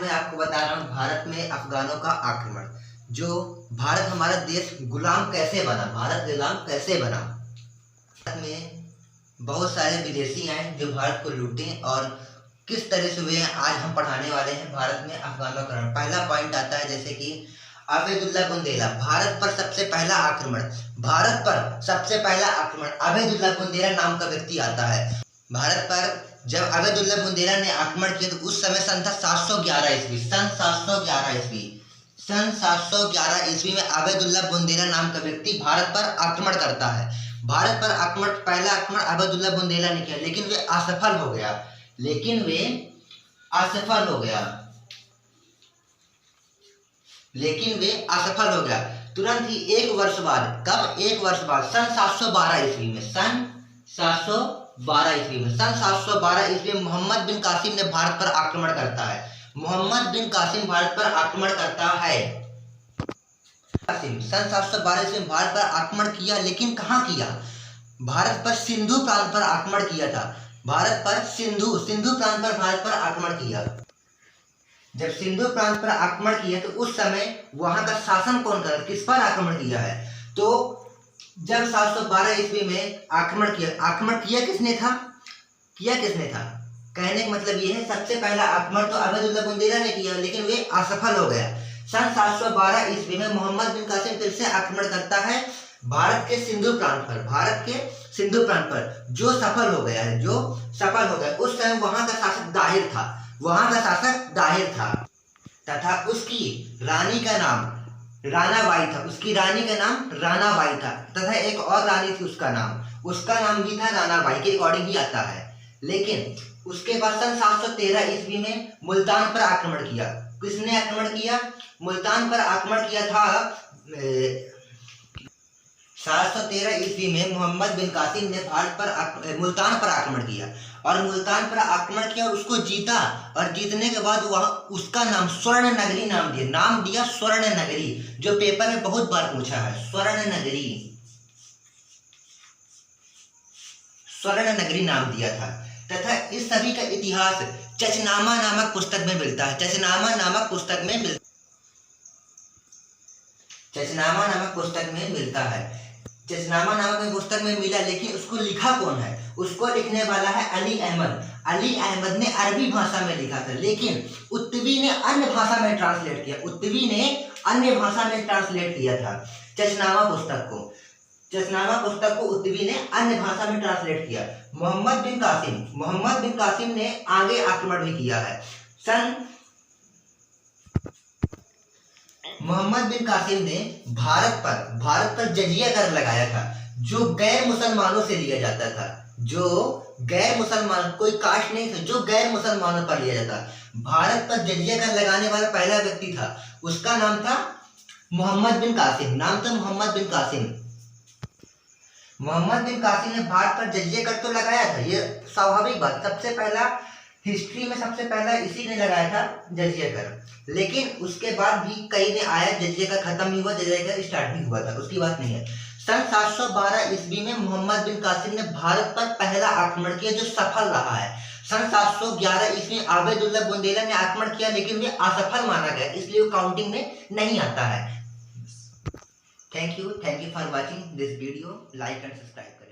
मैं आपको बता रहा हूँ भारत में अफगानों का आक्रमण। जो भारत हमारा देश गुलाम कैसे बना, भारत गुलाम कैसे बना। भारत में बहुत सारे विदेशी आए जो भारत को लूटे और किस तरह से हुए आज हम पढ़ाने वाले हैं भारत में अफगानों का आक्रमण। पहला पॉइंट आता है जैसे कि आबेदुल्ला बुंदेला, भारत पर सबसे पहला आक्रमण, भारत पर सबसे पहला आक्रमण आबेदुल्ला बुंदेला नाम का व्यक्ति आता है। भारत पर जब आबेदुल्ला बुंदेला ने आक्रमण किया तो उस समय सन था 711 ईस्वी, सन 711 ईस्वी में आबेदुल्ला बुंदेला नाम का व्यक्ति भारत पर आक्रमण करता है। भारत पर आक्रमण, पहला आक्रमण आबेदुल्ला बुंदेला ने किया, लेकिन वे असफल हो गया। तुरंत ही एक वर्ष बाद, कब? एक वर्ष बाद सन 712 ईस्वी में, सन 712 ईस्वी में मोहम्मद बिन कासिम ने भारत पर आक्रमण करता है। मोहम्मद बिन कासिम भारत पर आक्रमण करता है। सन 712 ईस्वी में भारत पर आक्रमण किया, लेकिन कहाँ किया? भारत पर सिंधु प्रांत पर आक्रमण किया था। भारत पर सिंधु प्रांत पर भारत पर आक्रमण किया। जब सिंधु प्रांत पर आक्रमण किया तो उस समय वहां का शासन कौन कर, किस पर आक्रमण किया है? तो जब 712 ईस्वी में आक्रमण किया किसने था? कहने का मतलब ये है सबसे पहला आक्रमण तो आबेदुल्ला बुंदेला ने किया, लेकिन वे असफल हो गया। सन 712 ईस्वी में मोहम्मद बिन कासिम फिर से आक्रमण करता है भारत के सिंधु प्रांत पर, जो सफल हो गया। उस समय वहां का शासक दाहिर था तथा उसकी रानी का नाम रानाबाई था। तथा एक और रानी थी, उसका नाम भी था रानाबाई के अकॉर्डिंग ही आता है। लेकिन उसके बाद सन 713 ईस्वी में मुल्तान पर आक्रमण किया। किसने आक्रमण किया? मुल्तान पर आक्रमण किया था। 713 ईस्वी में मोहम्मद बिन कासिम ने मुल्तान पर आक्रमण किया और उसको जीता। और जीतने के बाद वह उसका नाम स्वर्ण नगरी नाम दिया स्वर्ण नगरी, जो पेपर में बहुत बार पूछा है। स्वर्ण नगरी नाम दिया था। तथा इस सभी का इतिहास चचनामा नामक पुस्तक में मिलता है। चचनामा नामक पुस्तक में मिला, लेकिन उसको लिखा कौन है? उसको लिखने वाला है अली अहमद ने अरबी भाषा में लिखा था, लेकिन उत्तवी ने अन्य भाषा में ट्रांसलेट किया था। चचनामा पुस्तक को उत्तवी ने अन्य भाषा में ट्रांसलेट किया। मोहम्मद बिन कासिम ने आगे आक्रमण भी किया है। मोहम्मद बिन कासिम ने भारत पर जजिया कर लगाया था, जो गैर मुसलमानों से लिया जाता था। कोई कास्ट नहीं था, जो गैर मुसलमानों पर लिया जाता। भारत पर जजिया कर लगाने वाला पहला व्यक्ति था, उसका नाम था मोहम्मद बिन कासिम। मोहम्मद बिन कासिम ने भारत पर जजिया कर तो लगाया था, ये स्वाभाविक बात। हिस्ट्री में सबसे पहला इसी ने लगाया था जजिया कर। लेकिन उसके बाद भी कई ने आया, जजिया कर खत्म नहीं हुआ, जजिया कर स्टार्ट भी हुआ था, उसकी बात नहीं है। सन 712 ईस्वी में मोहम्मद बिन कासिम ने भारत पर पहला आक्रमण किया, जो सफल रहा है। सन 711 ईस्वी में आबेदुल्ला बुंदेला ने आक्रमण किया, लेकिन वे असफल माना गया, इसलिए वो काउंटिंग में नहीं आता है। Thank you for watching this video. Like and subscribe.